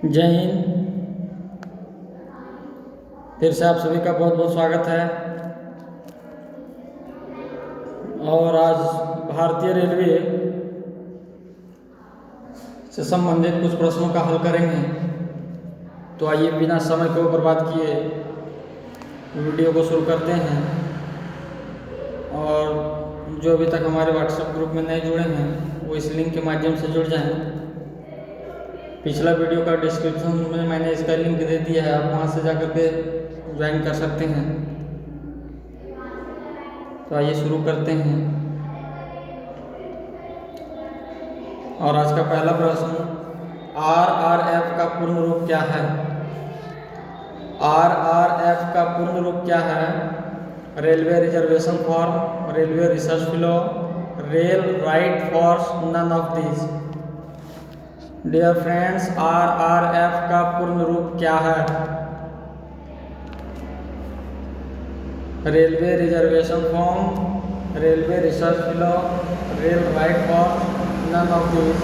जय हिंद। फिर से आप सभी का बहुत बहुत स्वागत है। और आज भारतीय रेलवे से संबंधित कुछ प्रश्नों का हल करेंगे। तो आइए बिना समय को बर्बाद किए वीडियो को शुरू करते हैं। और जो अभी तक हमारे व्हाट्सएप ग्रुप में नए जुड़े हैं वो इस लिंक के माध्यम से जुड़ जाएं। पिछला वीडियो का डिस्क्रिप्शन में मैंने इसका लिंक दे दिया है, आप वहाँ से जा कर के ज्वाइन कर सकते हैं। तो आइए शुरू करते हैं। और आज का पहला प्रश्न, RRF का पूर्ण रूप क्या है? RRF का पूर्ण रूप क्या है? Railway reservation form, railway research fellow, rail right force, none of these. Dear friends, RRF का पूर्ण रूप क्या है? Railway reservation form, railway research fellow, rail right force, none of these.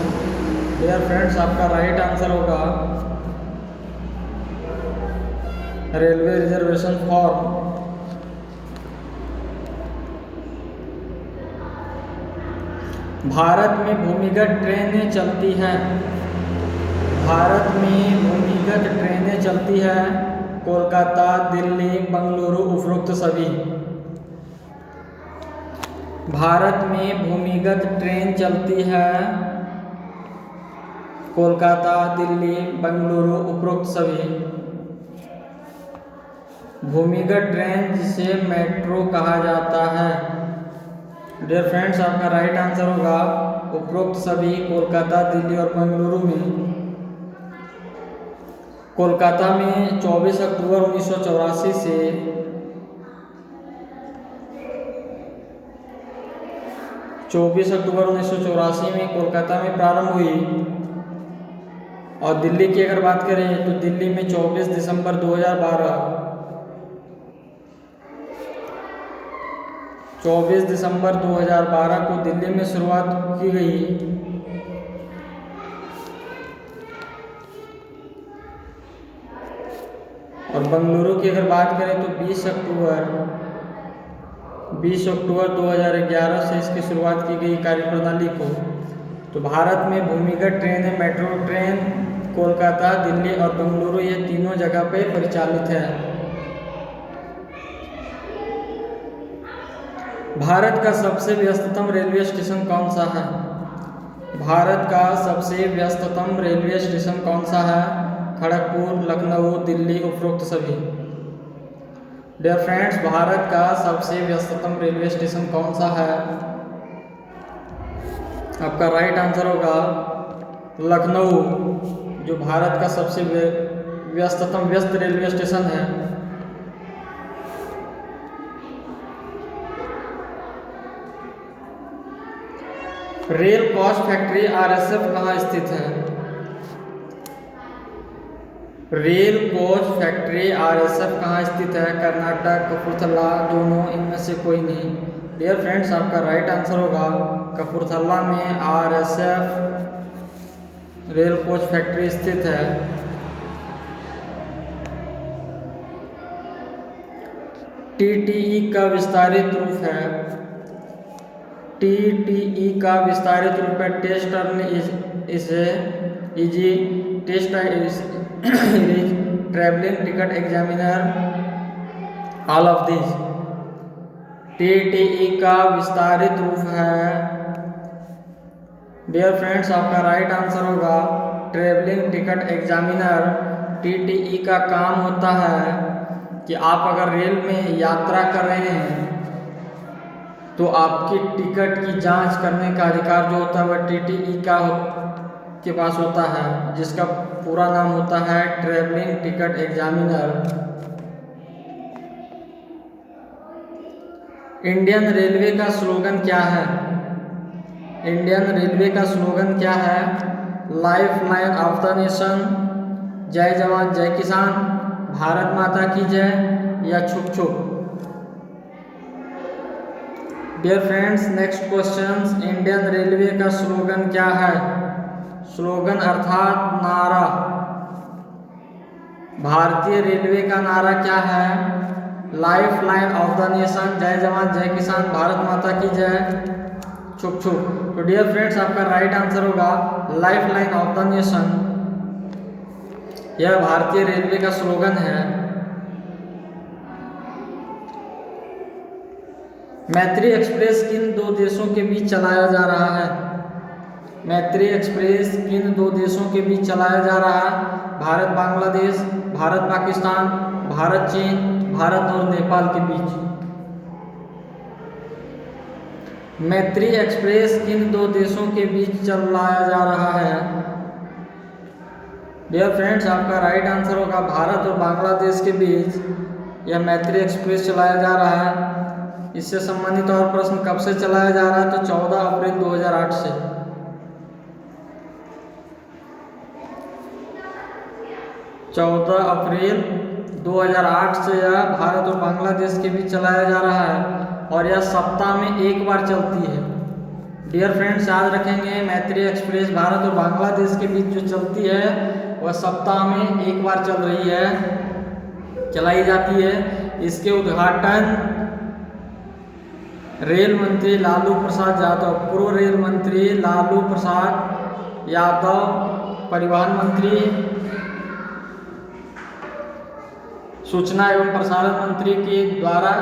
Dear friends, आपका राइट आंसर होगा railway reservation form. Bharat में भूमिगत ट्रेनें चलती हैं। भारत में भूमिगत ट्रेनें चलती हैं कोलकाता, दिल्ली, बंगलुरु, उपरोक्त सभी। भारत में भूमिगत ट्रेन चलती है कोलकाता, दिल्ली, बंगलुरु, उपरोक्त सभी। भूमिगत ट्रेन जिसे मेट्रो कहा जाता है। डियर फ्रेंड्स, आपका राइट आंसर होगा उपरोक्त सभी कोलकाता, दिल्ली और बेंगलुरु में। कोलकाता में 24 अक्टूबर 1984 से 24 अक्टूबर 1984 में कोलकाता में प्रारंभ हुई। और दिल्ली की अगर बात करें तो दिल्ली में 24 दिसंबर 2012 24 दिसंबर 2012 को दिल्ली में शुरुआत की गई। और बेंगलुरु की अगर बात करें तो 20 अक्टूबर 2011 से इसकी शुरुआत की गई कार्यप्रणाली को। तो भारत में भूमिगत ट्रेनें मेट्रो ट्रेन कोलकाता, दिल्ली और बेंगलुरु ये तीनों जगह पे परिचालित है। भारत का सबसे व्यस्ततम रेलवे स्टेशन कौन सा है? भारत का सबसे व्यस्ततम रेलवे स्टेशन कौन सा है? खड़गपुर, लखनऊ, दिल्ली, उपरोक्त सभी। डियर फ्रेंड्स, भारत का सबसे व्यस्ततम रेलवे स्टेशन कौन सा है? आपका राइट आंसर होगा लखनऊ, जो भारत का सबसे व्यस्ततम रेलवे स्टेशन है। रेल कोच फैक्ट्री RSF कहाँ स्थित है? रेल कोच फैक्ट्री RSF कहाँ स्थित है? कर्नाटक, कपूरथला, दोनों, इनमें से कोई नहीं। डियर फ्रेंड्स, आपका राइट आंसर होगा कपूरथला में RSF रेल कोच फैक्ट्री स्थित है। TTE का विस्तारित रूप है। TTE का विस्तारित रूप है test travelling ticket examiner, all of this. TTE का विस्तारित रूप है। डियर फ्रेंड्स, आपका राइट आंसर होगा ट्रैवलिंग टिकट एग्जामिनर। TTE का काम होता है कि आप अगर रेल में यात्रा कर रहे हैं तो आपकी टिकट की जांच करने का अधिकार जो होता है वह TTE के पास होता है, जिसका पूरा नाम होता है travelling ticket examiner. Indian railway का स्लोगन क्या है? इंडियन रेलवे का स्लोगन क्या है? Life line of the nation, जय जवान जय किसान, भारत माता की जय या छुप छुप। Dear friends, next question, Indian railway का स्लोगन क्या है? स्लोगन अर्थात नारा। भारतीय रेलवे का नारा क्या है? Life line of the nation, जय जवान जय किसान, भारत माता की जय, छुप छुप। तो डियर फ्रेंड्स, आपका राइट आंसर होगा life line of the nation. यह भारतीय रेलवे का स्लोगन है। मैत्री एक्सप्रेस किन दो देशों के बीच चलाया जा रहा है? मैत्री एक्सप्रेस किन दो देशों के बीच चलाया जा रहा है? भारत बांग्लादेश, भारत पाकिस्तान, भारत चीन, भारत और नेपाल के बीच। मैत्री एक्सप्रेस किन दो देशों के बीच चलाया जा रहा है? डियर फ्रेंड्स, आपका राइट आंसर होगा भारत और बांग्लादेश के बीच यह मैत्री एक्सप्रेस चलाया जा रहा है। इससे संबंधित और प्रश्न कब से चलाया जा रहा है? तो 14 अप्रैल 2008 से। 14 अप्रैल 2008 से यह भारत और बांग्लादेश के बीच चलाया जा रहा है और यह सप्ताह में एक बार चलती है। डियर फ्रेंड्स, याद रखेंगे मैत्री एक्सप्रेस भारत और बांग्लादेश के बीच जो चलती है वह सप्ताह में एक बार चल रही है, चलाई जाती है। इसके उद्घाटन रेल मंत्री लालू प्रसाद यादव, पूर्व रेल मंत्री लालू प्रसाद यादव, परिवहन मंत्री, सूचना एवं प्रसारण मंत्री के द्वारा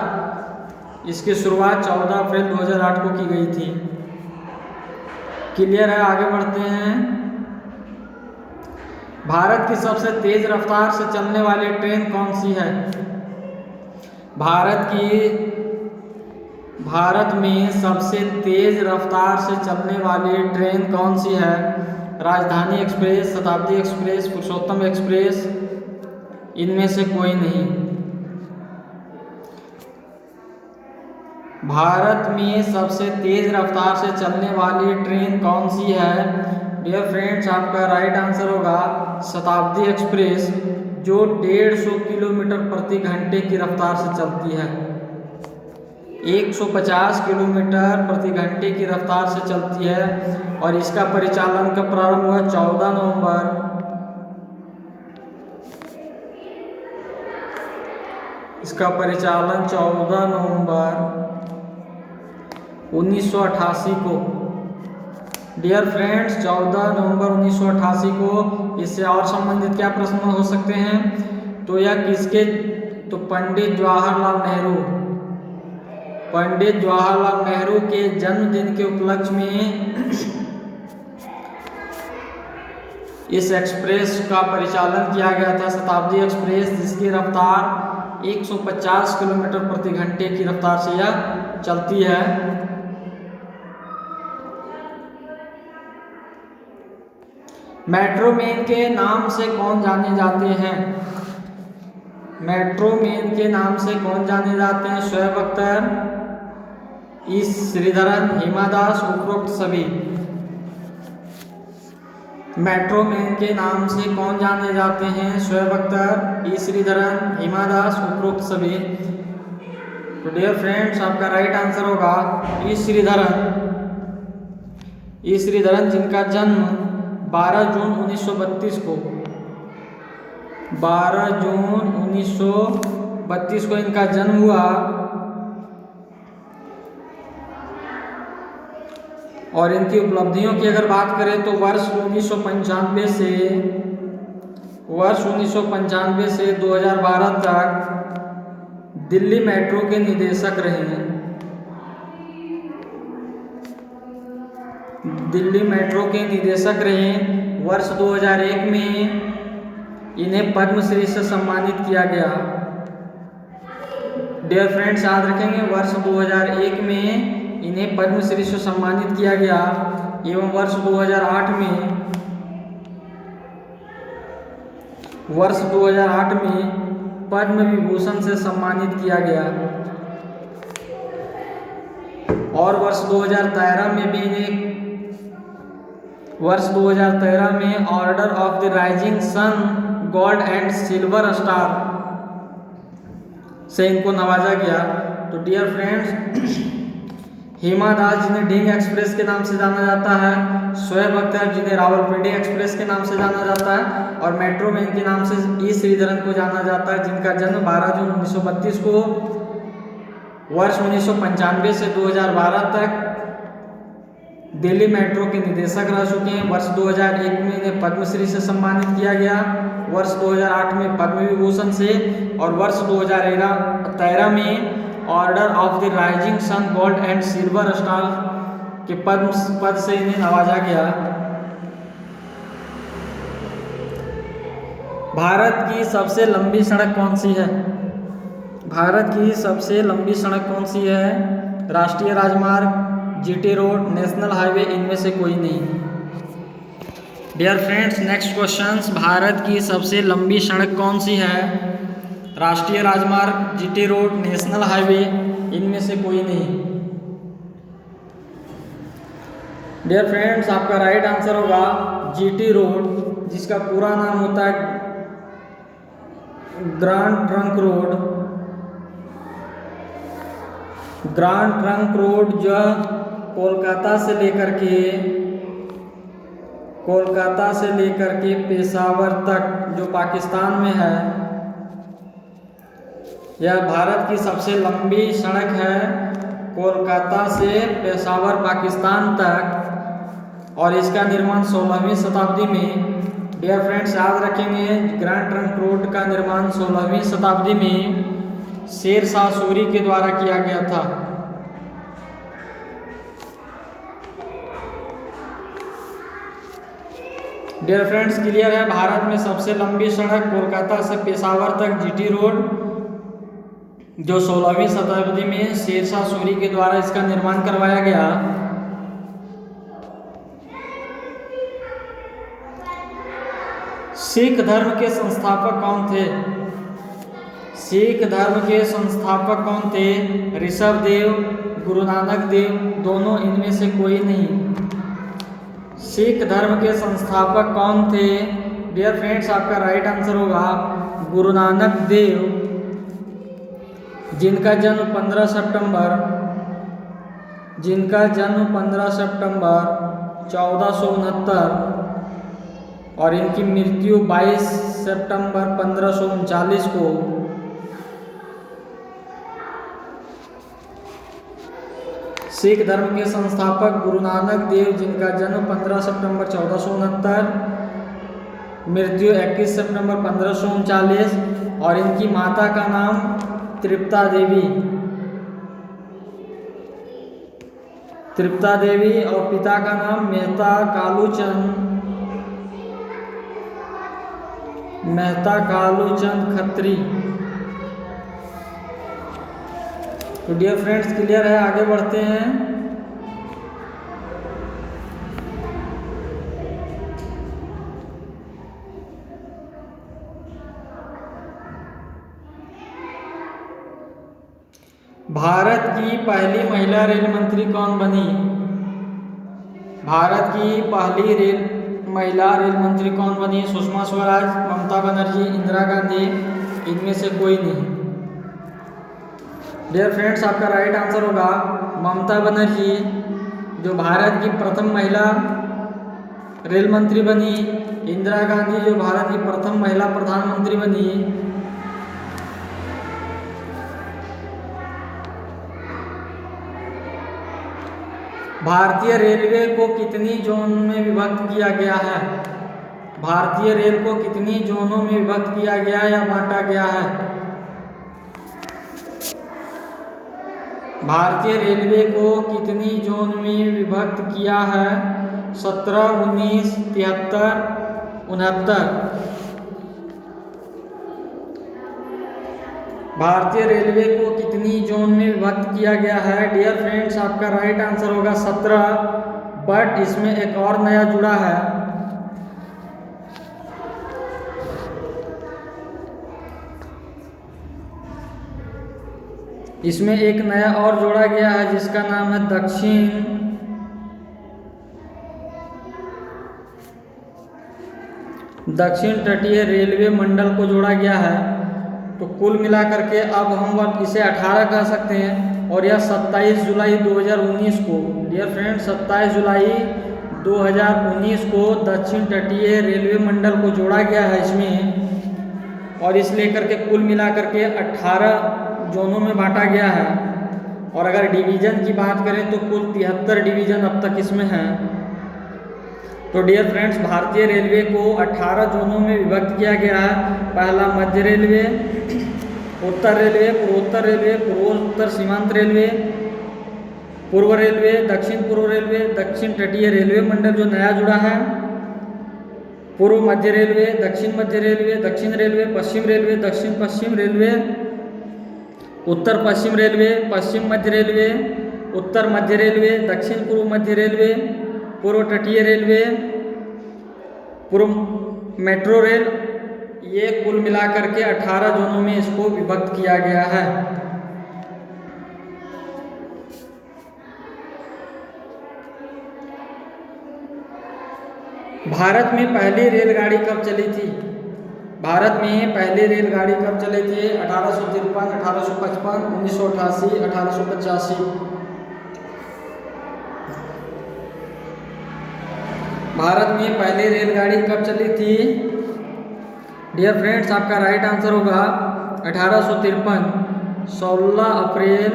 इसकी शुरुआत 14 अप्रैल 2008 को की गई थी। क्लियर है? आगे बढ़ते हैं। भारत की सबसे तेज रफ्तार से चलने वाली ट्रेन कौन सी है? भारत में सबसे तेज रफ्तार से चलने वाली ट्रेन कौन सी है? राजधानी एक्सप्रेस, शताब्दी एक्सप्रेस, पुरुषोत्तम एक्सप्रेस, इनमें से कोई नहीं। भारत में सबसे तेज रफ्तार से चलने वाली ट्रेन कौन सी है? डियर फ्रेंड्स, आपका राइट आंसर होगा शताब्दी एक्सप्रेस, जो 150 किलोमीटर प्रति घंटे की रफ्तार से चलती है। 150 किलोमीटर प्रति घंटे की रफ्तार से चलती है और इसका परिचालन कब प्रारंभ हुआ? 14 नवंबर 1988 को। डियर फ्रेंड्स, 14 नवंबर 1988 को। इससे और संबंधित क्या प्रश्न हो सकते हैं? तो यह किसके? तो पंडित जवाहरलाल नेहरू के जन्मदिन के उपलक्ष्य में इस एक्सप्रेस का परिचालन किया गया था, शताब्दी एक्सप्रेस, जिसकी रफ्तार 150 किलोमीटर प्रति घंटे की रफ्तार से यह चलती है। मेट्रो मैन के नाम से कौन जाने जाते हैं? मेट्रो मैन के नाम से कौन जाने जाते हैं? शोएब अख्तर, ई श्रीधरन, हिमा दास, उपरोक्त सभी। मेट्रो मैन के नाम से कौन जाने जाते हैं? शोएब अख्तर, ई श्रीधरन, हिमा दास, उपरोक्त सभी। तो डियर फ्रेंड्स, आपका राइट आंसर होगा ई श्रीधरन, जिनका जन्म 12 जून 1932 को 12 जून 1932 को इनका जन्म हुआ और इनकी उपलब्धियों की अगर बात करें तो वर्ष 1995 से 2012 तक दिल्ली मेट्रो के निदेशक रहे हैं। दिल्ली मेट्रो के निदेशक रहे। वर्ष 2001 में इन्हें पद्मश्री से सम्मानित किया गया। डियर फ्रेंड्स, याद रखेंगे, वर्ष 2001 में इन्हें पद्मश्री से सम्मानित किया गया एवं वर्ष 2008 में पद्म विभूषण से सम्मानित किया गया और वर्ष 2013 में भी इन्हें order of the rising sun gold and silver star से इनको नवाजा गया। तो डियर फ्रेंड्स, हिमा दास, जिन्हें ढींग एक्सप्रेस के नाम से जाना जाता है, शोएब अख्तर जिन्हें रावलपिंडी एक्सप्रेस के नाम से जाना जाता है, और मेट्रो मैन के नाम से ई श्रीधरन को जाना जाता है, जिनका जन्म 12 जून 1932 को वर्ष 1995 से 2012 तक दिल्ली मेट्रो के निदेशक रह चुके हैं। वर्ष 2001 में इन्हें पद्मश्री से सम्मानित किया गया, वर्ष 2008 में पद्म विभूषण से, और वर्ष 2013 में order of the rising sun gold and silver star के पद से इन्हें नवाजा गया। भारत की सबसे लंबी सड़क कौन सी है? भारत की सबसे लंबी सड़क कौन सी है? राष्ट्रीय राजमार्ग, जीटी रोड, नेशनल हाईवे, इनमें से कोई नहीं। Dear friends, next questions, Bharat की सबसे लंबी सड़क कौन सी है? राष्ट्रीय राजमार्ग, जीटी रोड, नेशनल हाईवे, इनमें से कोई नहीं। डियर फ्रेंड्स, आपका राइट आंसर होगा जीटी रोड, जिसका पूरा नाम होता है grand trunk road. Grand trunk road जो कोलकाता से लेकर के पेशावर तक जो पाकिस्तान में है, यह भारत की सबसे लंबी सड़क है, कोलकाता से पेशावर पाकिस्तान तक, और इसका निर्माण 16वीं शताब्दी में, डियर फ्रेंड्स याद रखेंगे, ग्रैंड ट्रंक रोड का निर्माण 16वीं शताब्दी में शेर शाह सूरी के द्वारा किया गया था। डियर फ्रेंड्स, क्लियर है, भारत में सबसे लंबी सड़क कोलकाता से पेशावर तक जीटी रोड, जो 16वीं शताब्दी में शेर शाह सूरी के द्वारा इसका निर्माण करवाया गया। सिख धर्म के संस्थापक कौन थे? सिख धर्म के संस्थापक कौन थे? ऋषभ देव, गुरु नानक देव, दोनों, इनमें से कोई नहीं। सिख धर्म के संस्थापक कौन थे? डियर फ्रेंड्स, आपका राइट आंसर होगा गुरु नानक देव, जिनका जन्म 15 सितंबर 1469 और इनकी मृत्यु 22 सितंबर 1539 को। सिख धर्म के संस्थापक गुरु नानक देव, जिनका जन्म 15 सितंबर 1469, मृत्यु 21 सितंबर 1539, और इनकी माता का नाम तृप्ता देवी और पिता का नाम मेहता कालूचंद खत्री। तो डियर फ्रेंड्स, क्लियर है, आगे बढ़ते हैं। भारत की पहली महिला रेल मंत्री कौन बनी? भारत की पहली महिला रेल मंत्री कौन बनी? सुषमा स्वराज, ममता बनर्जी, इंदिरा गांधी, इनमें से कोई नहीं। डियर फ्रेंड्स, आपका राइट आंसर होगा ममता बनर्जी, जो भारत की प्रथम महिला रेल मंत्री बनी। इंदिरा गांधी, जो भारत की प्रथम महिला प्रधानमंत्री बनी। भारतीय रेलवे को कितनी जोन में विभक्त किया गया है? भारतीय रेल को कितनी जोनों में विभक्त किया गया है या बांटा गया है? भारतीय रेलवे को कितनी जोन में विभक्त किया है? 17, 19, 73, 69। भारतीय रेलवे को कितनी जोन में विभक्त किया गया है? डियर फ्रेंड्स, आपका राइट आंसर होगा 17, बट इसमें एक और नया जुड़ा है। इसमें एक नया और जोड़ा गया है, जिसका नाम है दक्षिण तटीय रेलवे मंडल को जोड़ा गया है। तो कुल मिलाकर के अब हम इसे 18 कह सकते हैं, और यह 27 जुलाई 2019 को, डियर फ्रेंड्स, 27 जुलाई 2019 को दक्षिण तटीय रेलवे मंडल को जोड़ा गया है इसमें, और इस लेकर के कुल मिलाकर के 18 जोनों में बांटा गया है। और अगर डिवीज़न की बात करें तो कुल 73 डिवीज़न अब तक इसमें हैं। तो डियर फ्रेंड्स, भारतीय रेलवे को 18 जोनों में विभक्त किया गया है। पहला मध्य रेलवे, उत्तर रेलवे, पूर्वोत्तर रेलवे, पूर्वोत्तर सीमांत रेलवे, पूर्व रेलवे, दक्षिण पूर्व रेलवे, दक्षिण तटीय रेलवे मंडल जो नया जुड़ा है, पूर्व मध्य रेलवे, दक्षिण मध्य रेलवे, दक्षिण रेलवे, पश्चिम रेलवे, दक्षिण पश्चिम रेलवे, उत्तर पश्चिम रेलवे, पश्चिम मध्य रेलवे, उत्तर मध्य रेलवे, दक्षिण पूर्व मध्य रेलवे, पूर्व तटीय रेलवे, पूर्व मेट्रो रेल। ये कुल मिलाकर के 18 जोनों में इसको विभक्त किया गया है। भारत में पहली रेलगाड़ी कब चली थी? भारत में पहली रेलगाड़ी कब चली थी? 1853, 1855, 1988, 1885। भारत में पहली रेलगाड़ी कब चली थी? डियर फ्रेंड्स, आपका राइट आंसर होगा 1853। 16 अप्रैल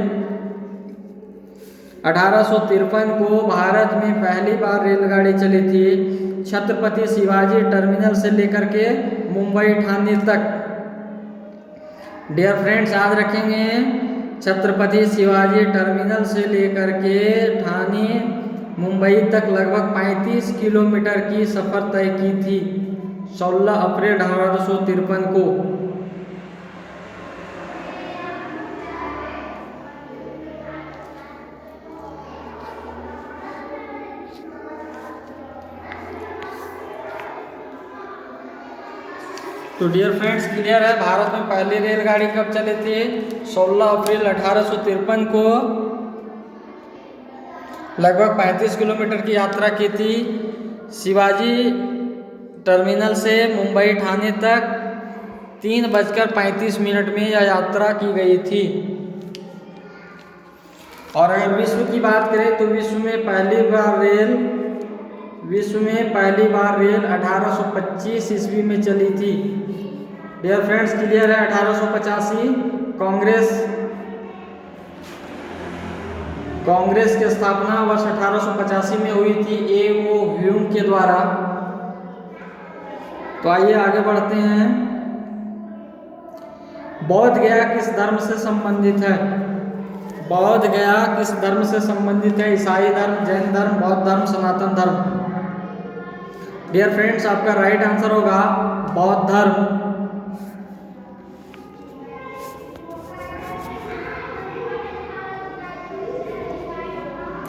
1853 को भारत में पहली बार रेलगाड़ी चली थी, छत्रपति शिवाजी टर्मिनल से लेकर के मुंबई ठाणे तक। डियर फ्रेंड्स, याद रखेंगे, छत्रपति शिवाजी टर्मिनल से लेकर के ठाणे मुंबई तक लगभग 35 किलोमीटर की सफ़र तय की थी 16 अप्रैल 1853 को। तो डियर फ्रेंड्स, क्लियर है, भारत में पहली रेलगाड़ी कब चली थी? 16 अप्रैल 1853 को लगभग 35 किलोमीटर की यात्रा की थी। शिवाजी टर्मिनल से मुंबई ठाणे तक 3:35 में यह यात्रा की गई थी। और अगर विश्व की बात करें तो विश्व में पहली बार रेल 1825 ईस्वी में चली थी। डियर फ्रेंड्स, क्लियर है, 1885 कांग्रेस की स्थापना वर्ष 1885 में हुई थी A.O. ह्यूम के द्वारा। तो आइए आगे बढ़ते हैं। बौद्ध गया किस धर्म से संबंधित है? बौद्ध गया किस धर्म से संबंधित है? ईसाई धर्म, जैन धर्म, बौद्ध धर्म, सनातन धर्म। डियर फ्रेंड्स, आपका राइट आंसर होगा बौद्ध धर्म।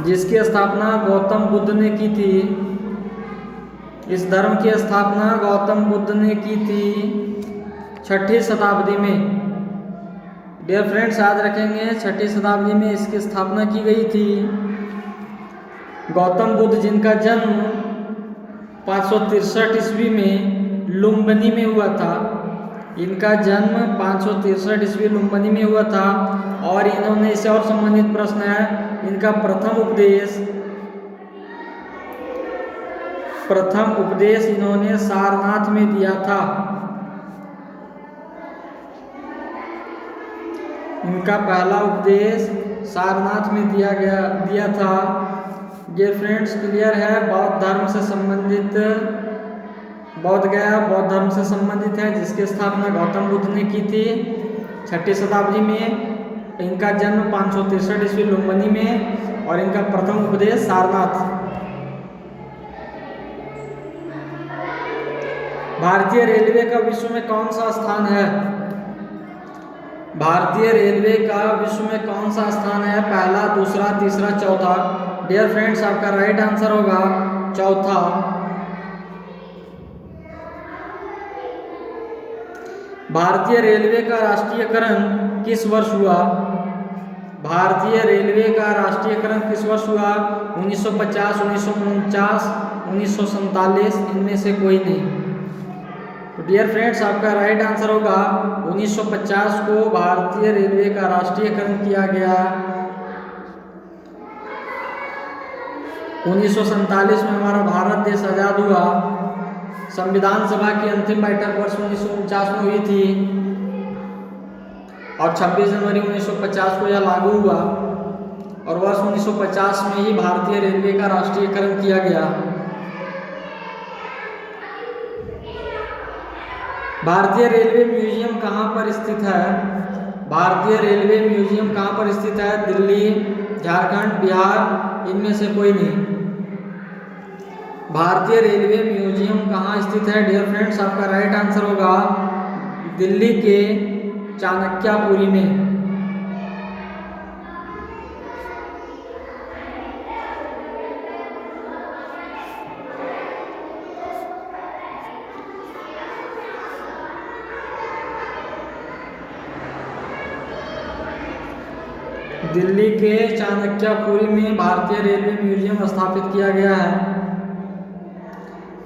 जिसकी स्थापना गौतम बुद्ध ने की थी। इस धर्म की स्थापना गौतम बुद्ध ने की थी 6ठी शताब्दी में। डियर फ्रेंड्स, याद रखेंगे, 6ठी शताब्दी में इसकी स्थापना की गई थी। गौतम बुद्ध जिनका जन्म 563 ईस्वी में लुम्बिनी में हुआ था। इनका जन्म 563 ईस्वी लुम्बिनी में हुआ था। और इन्होंने, इससे और संबंधित प्रश्न है, इनका प्रथम उपदेश इन्होंने सारनाथ में दिया था। इनका पहला उपदेश सारनाथ में दिया था। ये फ्रेंड्स, क्लियर है, बौद्ध धर्म से संबंधित, बौद्ध गया बौद्ध धर्म से संबंधित है, जिसकी स्थापना गौतम बुद्ध ने की थी 6ठी शताब्दी में। इनका जन्म 563 ईस्वी लुम्बिनी में, और इनका प्रथम उपदेश सारनाथ। भारतीय रेलवे का विश्व में कौन सा स्थान है? भारतीय रेलवे का विश्व में कौन सा स्थान है? पहला, दूसरा, तीसरा, चौथा। डियर फ्रेंड्स, आपका राइट आंसर होगा चौथा। भारतीय रेलवे का राष्ट्रीयकरण किस वर्ष हुआ? भारतीय रेलवे का राष्ट्रीयकरण किस वर्ष हुआ? 1950, 1949, 1947, इनमें से कोई नहीं। तो डियर फ्रेंड्स, आपका राइट आंसर होगा 1950 को भारतीय रेलवे का राष्ट्रीयकरण किया गया। 1947 में हमारा भारत देश आज़ाद हुआ। संविधान सभा की अंतिम बैठक वर्ष 1949 में हुई थी और 26 जनवरी 1950 को यह लागू हुआ और वर्ष 1950 में ही भारतीय रेलवे का राष्ट्रीयकरण किया गया। भारतीय रेलवे म्यूजियम कहाँ पर स्थित है? भारतीय रेलवे म्यूजियम कहाँ पर स्थित है? दिल्ली, झारखंड, बिहार, इनमें से कोई नहीं। भारतीय रेलवे म्यूजियम कहाँ स्थित है? डियर फ्रेंड्स, आपका राइट आंसर होगा दिल्ली के चाणक्यपुरी में। दिल्ली के चाणक्यपुरी में भारतीय रेलवे म्यूजियम स्थापित किया गया है।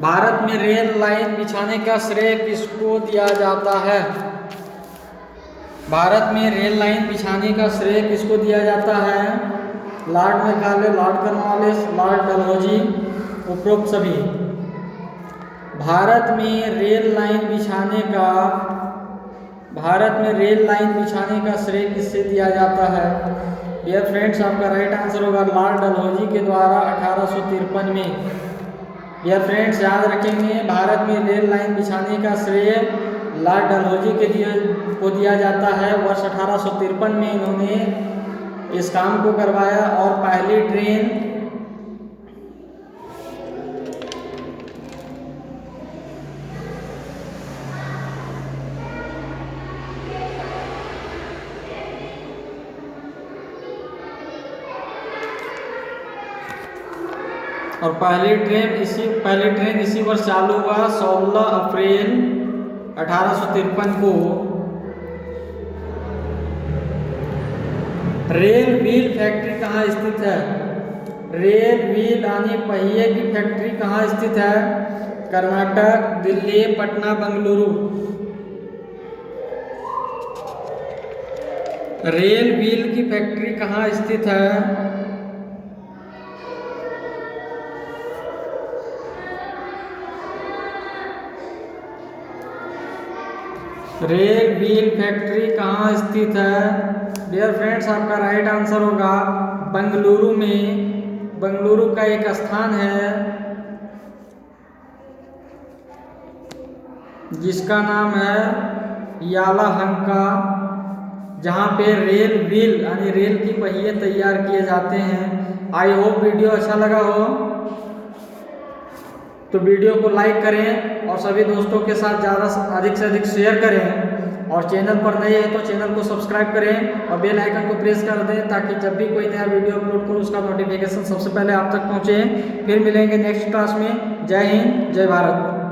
भारत में रेल लाइन बिछाने का श्रेय किसको दिया जाता है? भारत में रेल लाइन बिछाने का श्रेय किसको दिया जाता है? Lord Macaulay, Lord Cornwallis, Lord Dalhousie, उपरोक्त सभी। भारत में रेल लाइन बिछाने का श्रेय किससे दिया जाता है? डियर फ्रेंड्स, आपका राइट आंसर होगा लॉर्ड डलहौजी के द्वारा 1853 में। डियर फ्रेंड्स, याद रखेंगे, भारत में रेल लाइन बिछाने का श्रेय लॉर्ड डलहौजी को दिया जाता है। वर्ष 1853 में इन्होंने इस काम को करवाया और पहली ट्रेन पहली ट्रेन इसी वर्ष चालू हुआ 16 अप्रैल 1853 को। रेल व्हील फैक्ट्री कहाँ स्थित है? रेल व्हील यानी पहिए की फैक्ट्री कहाँ स्थित है? कर्नाटक, दिल्ली, पटना, बेंगलुरु। रेल व्हील की फैक्ट्री कहाँ स्थित है? रेल व्हील फैक्ट्री कहाँ स्थित है? डियर फ्रेंड्स, आपका राइट आंसर होगा बेंगलुरु में। बेंगलुरु का एक स्थान है जिसका नाम है यालहंका, जहाँ पे रेल व्हील यानी रेल की पहिए तैयार किए जाते हैं। आई होप वीडियो अच्छा लगा हो तो वीडियो को लाइक करें और सभी दोस्तों के साथ अधिक से अधिक शेयर करें और चैनल पर नए हैं तो चैनल को सब्सक्राइब करें और बेल आइकन को प्रेस कर दें ताकि जब भी कोई नया वीडियो अपलोड करूं उसका नोटिफिकेशन सबसे पहले आप तक पहुंचे। फिर मिलेंगे नेक्स्ट क्लास में। जय हिंद, जय भारत।